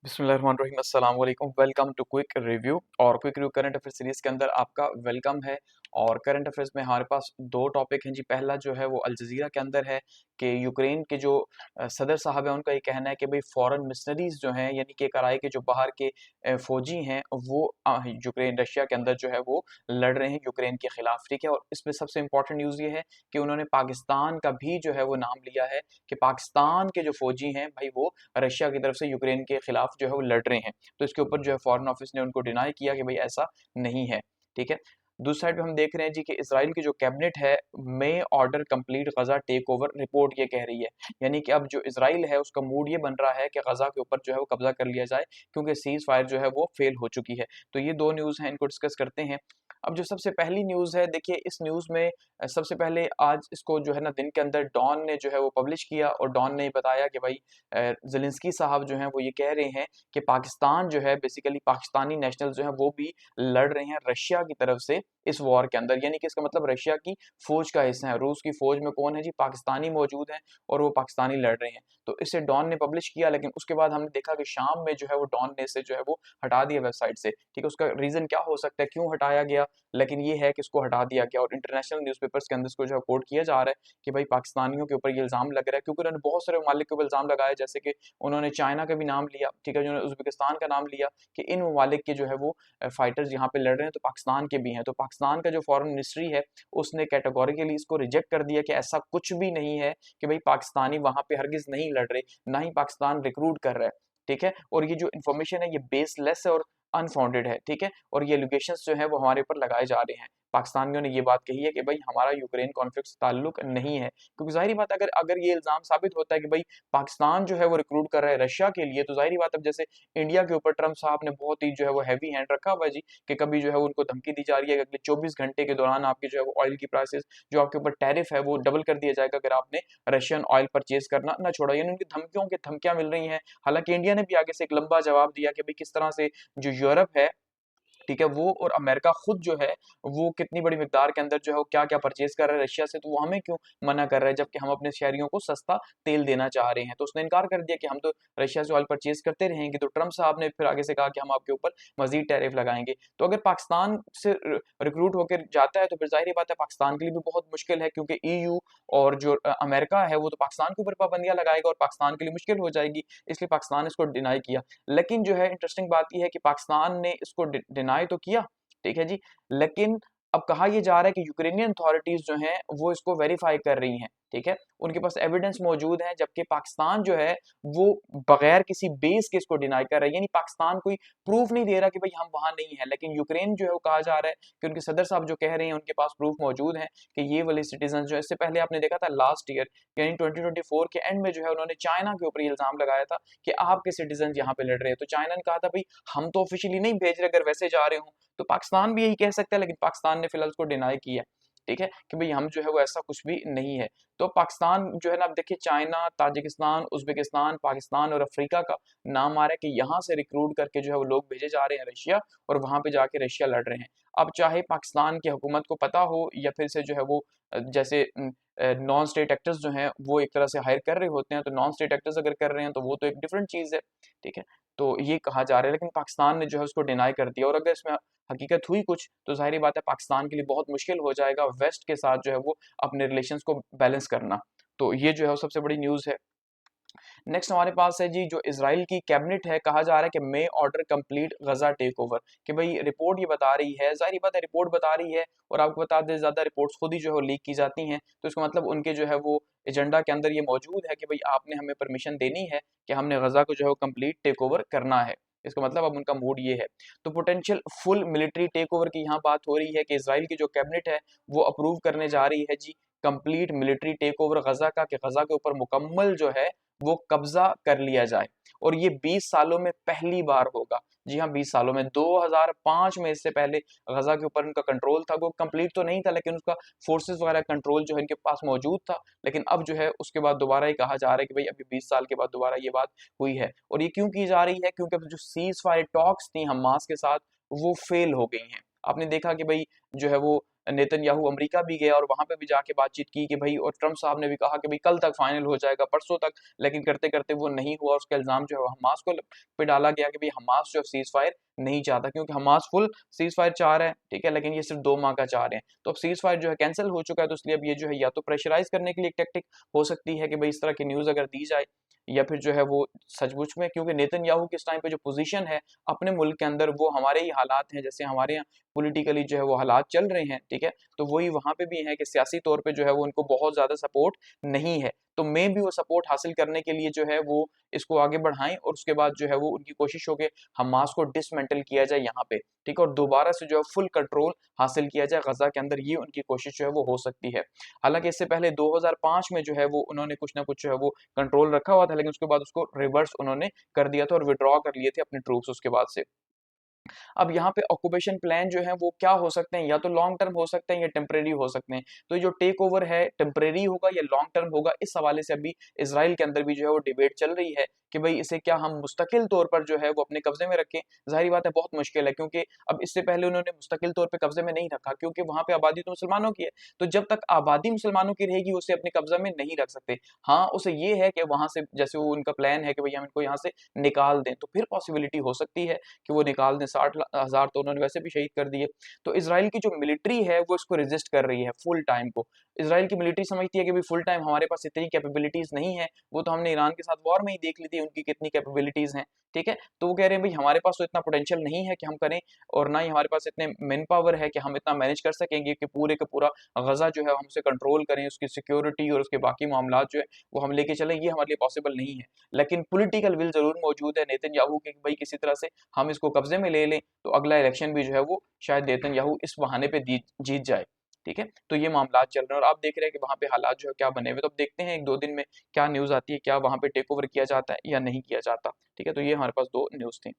बिस्मिल्लाहिर्रहमानिर्रहीम अस्सलाम वालेकुम। Welcome to quick review. और quick review current affair series के अंदर आपका वेलकम है। और करंट अफेयर्स में हमारे पास दो टॉपिक हैं जी। पहला जो है वो अल जज़ीरा के अंदर है कि यूक्रेन के जो सदर साहब हैं उनका ये कहना है कि भाई फॉरेन मिशनरीज जो हैं यानी कि कराए के जो बाहर के फौजी हैं वो यूक्रेन रशिया के अंदर जो है वो लड़ रहे हैं यूक्रेन के खिलाफ। ठीक है। और इसमें सबसे इंपॉर्टेंट न्यूज़ ये है कि उन्होंने पाकिस्तान का भी जो है वो नाम लिया है कि पाकिस्तान के जो फौजी हैं भाई वो रशिया की तरफ से यूक्रेन के खिलाफ जो है वो लड़ रहे हैं। तो इसके ऊपर जो है फॉरेन ऑफिस ने उनको डिनाई किया कि भाई ऐसा नहीं है। ठीक है। दूसरी साइड पे हम देख रहे हैं जी कि इसराइल की जो कैबिनेट है मे ऑर्डर कंप्लीट गजा टेक ओवर। रिपोर्ट ये कह रही है यानी कि अब जो इसराइल है उसका मूड ये बन रहा है कि गजा के ऊपर जो है वो कब्जा कर लिया जाए क्योंकि सीज फायर जो है वो फेल हो चुकी है। तो ये दो न्यूज़ हैं, इनको डिस्कस करते हैं। अब जो सबसे पहली न्यूज़ है, देखिए इस न्यूज़ में सबसे पहले आज इसको जो है ना दिन के अंदर डॉन ने जो है वो पब्लिश किया और डॉन ने बताया कि भाई ज़ेलेंस्की साहब जो हैं वो ये कह रहे हैं कि पाकिस्तान जो है बेसिकली पाकिस्तानी नेशनल जो हैं वो भी लड़ रहे हैं रशिया की तरफ से इस वॉर के अंदर। यानी कि इसका मतलब रशिया की फौज का हिस्सा है। रूस की फौज में कौन है जी? पाकिस्तानी मौजूद हैं और वो पाकिस्तानी लड़ रहे हैं। तो इसे डॉन ने पब्लिश किया, लेकिन उसके बाद हमने देखा कि शाम में जो है वो डॉन ने इसे जो है वो हटा दिया वेबसाइट से। ठीक है। उसका रीज़न क्या हो सकता है, क्यों हटाया गया? लेकिन ये है कि इसको हटा दिया गया और इंटरनेशनल न्यूज़पेपर्स के अंदर इसको जो है कोट किया जा रहा है कि भाई पाकिस्तानियों के ऊपर ये इल्ज़ाम लग रहा है, क्योंकि उन्होंने बहुत सारे ममालिक के ऊपर इल्ज़ाम लगाया, जैसे कि उन्होंने चाइना का भी नाम लिया। ठीक है। उन्होंने उज़्बेकिस्तान का नाम लिया कि इन ममालिक के जो है वो फाइटर्स यहाँ पे लड़ रहे हैं, तो पाकिस्तान के भी हैं। तो पाकिस्तान का जो फॉरेन मिनिस्ट्री है उसने कैटेगोरिकली इसको रिजेक्ट कर दिया कि ऐसा कुछ भी नहीं है कि भाई पाकिस्तानी वहां पे हरगिज नहीं लड़ रहे, ना ही पाकिस्तान रिक्रूट कर रहा है। ठीक है। और ये जो इन्फॉर्मेशन है ये बेसलेस है और अनफाउंडेड है। ठीक है। और ये एलिगेशंस जो है वो हमारे ऊपर लगाए जा रहे हैं। पाकिस्तानियों ने ये बात कही है कि भाई हमारा यूक्रेन कॉन्फ्लिक्ट से ताल्लुक नहीं है, क्योंकि जाहिर बात अगर अगर ये इल्जाम साबित होता है कि भाई पाकिस्तान जो है वो रिक्रूट कर रहा है रशिया के लिए, तो जाहिर बात अब जैसे इंडिया के ऊपर ट्रंप साहब ने बहुत ही जो है वो हैवी हैंड रखा हुआ है जी कि कभी जो है उनको धमकी दी जा रही है कि अगले 24 घंटे के दौरान आपकी जो है वो ऑयल की प्राइसेस जो आपके ऊपर टैरिफ है वो डबल कर दिया जाएगा अगर आपने रशियन ऑयल परचेज करना ना छोड़ा। यानी उनकी धमकियों की धमकियां मिल रही हैं। हालांकि इंडिया ने भी आगे से एक लंबा जवाब दिया कि भाई किस तरह से जो यूरोप है, ठीक है, वो और अमेरिका खुद जो है वो कितनी बड़ी मिकदार के अंदर जो है वो क्या क्या परचेज कर रहा है रशिया से, तो वो हमें क्यों मना कर रहा है जबकि हम अपने शहरियों को सस्ता तेल देना चाह रहे हैं। तो उसने इनकार कर दिया कि हम तो रशिया से ऑयल परचेज करते रहेंगे। तो ट्रंप साहब ने फिर आगे से कहा कि हम आपके ऊपर मजीद टैरिफ लगाएंगे। तो अगर पाकिस्तान से रिक्रूट होकर जाता है तो फिर जाहिर बात है पाकिस्तान के लिए भी बहुत मुश्किल है, क्योंकि ईयू और जो अमेरिका है वो तो पाकिस्तान के ऊपर पाबंदियां लगाएगा और पाकिस्तान के लिए मुश्किल हो जाएगी। इसलिए पाकिस्तान ने इसको डिनाई किया। लेकिन जो है इंटरेस्टिंग बात यह है कि पाकिस्तान ने इसको डिनाई तो किया, ठीक है जी, लेकिन अब कहा यह जा रहा है कि यूक्रेनियन अथॉरिटीज जो हैं वो इसको वेरीफाई कर रही हैं। ठीक है। उनके पास एविडेंस मौजूद है, जबकि पाकिस्तान जो है वो बगैर किसी बेस के इसको डिनाई कर रहा है। यानी पाकिस्तान कोई प्रूफ नहीं दे रहा कि भाई हम वहां नहीं है, लेकिन यूक्रेन जो है वो कहा जा रहा है कि उनके सदर साहब जो कह रहे हैं उनके पास प्रूफ मौजूद है कि ये वाले सिटीजन जो है, इससे पहले आपने देखा था लास्ट ईयर यानी 2024 के एंड में जो है उन्होंने चाइना के ऊपर ये इल्जाम लगाया था कि आपके सिटीजन यहाँ पे लड़ रहे हैं। तो चाइना ने कहा था भाई हम तो ऑफिशियली नहीं भेज रहे, अगर वैसे जा रहे हो तो पाकिस्तान भी यही कह सकता है, लेकिन पाकिस्तान ने फिलहाल उसको डिनाई किया। ठीक है कि भाई हम जो है वो ऐसा कुछ भी नहीं है। तो पाकिस्तान जो है ना, अब देखिए चाइना, ताजिकिस्तान, उज्बेकिस्तान, पाकिस्तान और अफ्रीका का नाम आ रहा है कि यहाँ से रिक्रूट करके जो है वो लोग भेजे जा रहे हैं रशिया और वहां पे जाके रशिया लड़ रहे हैं। अब चाहे पाकिस्तान की हुकूमत को पता हो या फिर से जो है वो जैसे नॉन स्टेट एक्टर्स जो हैं वो एक तरह से हायर कर रहे होते हैं, तो नॉन स्टेट एक्टर्स अगर कर रहे हैं तो वो तो एक डिफरेंट चीज़ है। ठीक है। तो ये कहा जा रहा है, लेकिन पाकिस्तान ने जो है उसको डिनाई कर दिया। और अगर इसमें हकीकत हुई कुछ तो ज़ाहिर बात है पाकिस्तान के लिए बहुत मुश्किल हो जाएगा वेस्ट के साथ जो है वो अपने रिलेशंस को बैलेंस करना। तो ये जो है वो सबसे बड़ी न्यूज़ है। नेक्स्ट हमारे पास है जी जो इजराइल की कैबिनेट है, कहा जा रहा है कि मे ऑर्डर कंप्लीट गजा टेक ओवर। कि भाई रिपोर्ट ये बता रही है, जाहिर बात है रिपोर्ट बता रही है और आपको बता दें ज्यादा रिपोर्ट्स खुद ही जो है वो लीक की जाती हैं, तो इसका मतलब उनके जो है वो एजेंडा के अंदर ये मौजूद है कि भाई आपने हमें परमिशन देनी है कि हमने गजा को जो है वो कंप्लीट टेक ओवर करना है। इसका मतलब अब उनका मूड ये है। तो potential full military take over की यहाँ बात हो रही है कि इसराइल की जो कैबिनेट है वो अप्रूव करने जा रही है जी कंप्लीट मिलिट्री टेक ओवर गजा का, कि गजा के ऊपर मुकम्मल जो है वो कब्जा कर लिया जाए। और ये 20 सालों में पहली बार होगा। जी हाँ, 20 सालों में। 2005 में इससे पहले गजा के ऊपर उनका कंट्रोल था, वो कंप्लीट तो नहीं था लेकिन उसका फोर्सेस वगैरह कंट्रोल जो है इनके पास मौजूद था। लेकिन अब जो है उसके बाद दोबारा ही कहा जा रहा है कि भाई अभी 20 साल के बाद दोबारा ये बात हुई है। और ये क्यों की जा रही है? क्योंकि अब जो सीज फायर टॉक्स थी हमास के साथ वो फेल हो गई हैं। आपने देखा कि भाई जो है वो नेतन्याहू अमेरिका भी गया और वहां पे भी जाके बातचीत की कि भाई, और ट्रम्प साहब ने भी कहा कि भाई कल तक फाइनल हो जाएगा, परसों तक, लेकिन करते करते वो नहीं हुआ। उसका इल्जाम जो है हमास को पे डाला गया कि भाई हमास जो सीज फायर नहीं चाहता, क्योंकि हमास फुल सीज फायर चाह रहा है, ठीक है, लेकिन ये सिर्फ 2 माह का चाह रहे हैं। तो अब सीज फायर जो है कैंसिल हो चुका है, तो इसलिए अब ये जो है या तो प्रेशराइज करने के लिए एक टेक्टिक हो सकती है कि भाई इस तरह की न्यूज अगर दी जाए, या फिर जो है वो सचमुच में, क्योंकि नेतन्याहू के इस टाइम पे जो पोजीशन है अपने मुल्क के अंदर, वो हमारे ही हालात हैं जैसे हमारे यहाँ पॉलिटिकली जो है वो हालात चल रहे हैं, ठीक है, तो वही वहां पे भी है कि सियासी तौर पे जो है वो उनको बहुत ज्यादा सपोर्ट नहीं है। तो मे भी वो सपोर्ट हासिल करने के लिए जो है वो इसको आगे बढ़ाएं, और उसके बाद जो है वो उनकी कोशिश हो कि हमास को डिसमेंटल किया जाए यहाँ पे, ठीक है, और दोबारा से जो है फुल कंट्रोल हासिल किया जाए गजा के अंदर, ये उनकी कोशिश जो है वो हो सकती है। हालांकि इससे पहले 2005 में जो है वो उन्होंने कुछ ना कुछ जो है वो कंट्रोल रखा हुआ था, लेकिन उसके बाद उसको रिवर्स उन्होंने कर दिया था और विड्रॉ कर लिए थे अपने ट्रूप्स उसके बाद से। अब यहाँ पे ऑक्यूपेशन प्लान जो है वो क्या हो सकते हैं, या तो लॉन्ग टर्म हो सकते हैं या टेम्परेरी हो सकते हैं। तो ये जो टेक ओवर है टेम्परेरी होगा या लॉन्ग टर्म होगा, इस हवाले से अभी इसराइल के अंदर भी जो है वो डिबेट चल रही है कि भाई इसे क्या हम मुस्तकिल तौर पर जो है वो अपने कब्जे में रखें। जाहिर बात है बहुत मुश्किल है, क्योंकि अब इससे पहले उन्होंने मुस्तकिल तौर पर कब्जे में नहीं रखा, क्योंकि वहां पे आबादी तो मुसलमानों की है। तो जब तक आबादी मुसलमानों की रहेगी उसे अपने कब्जा में नहीं रख सकते। हाँ, उसे ये है कि वहां से जैसे वो उनका प्लान है कि भाई हम इनको यहाँ से निकाल दें, तो फिर पॉसिबिलिटी हो सकती है कि वो निकाल दें। 60,000 तो उन्होंने वैसे भी शहीद कर दिए। तो इसराइल की जो मिलिट्री है वो इसको रेजिस्ट कर रही है फुल टाइम को। इसराइल की मिलिट्री समझती है कि भाई फुल टाइम हमारे पास इतनी कैपेबिलिटीज नहीं है। वो तो हमने ईरान के साथ वॉर में ही देख ली थी उनकी कितनी कैपेबिलिटीज हैं, ठीक है। तो वो कह रहे हैं भाई हमारे पास तो इतना पोटेंशियल नहीं है कि हम करें, और ना ही हमारे पास इतने मैन पावर है कि हम इतना मैनेज कर सकेंगे कि पूरे का पूरा गजा जो है हम उसे कंट्रोल करें, उसकी सिक्योरिटी और उसके बाकी मामला जो है वो हम लेके चलें, ये हमारे लिए पॉसिबल नहीं है। लेकिन पॉलिटिकल विल जरूर मौजूद है नेतन्याहू की कि भाई किसी तरह से हम इसको कब्जे में ले लें, तो अगला इलेक्शन भी जो है वो शायद नेतन्याहू इस बहाने पे जीत जाए, ठीक है। तो ये मामला चल रहे हैं और आप देख रहे हैं कि वहां पे हालात जो है क्या बने हुए। तो अब देखते हैं 1-2 दिन में क्या न्यूज आती है, क्या वहां पे टेक ओवर किया जाता है या नहीं किया जाता, ठीक है। तो ये हमारे पास 2 न्यूज थी।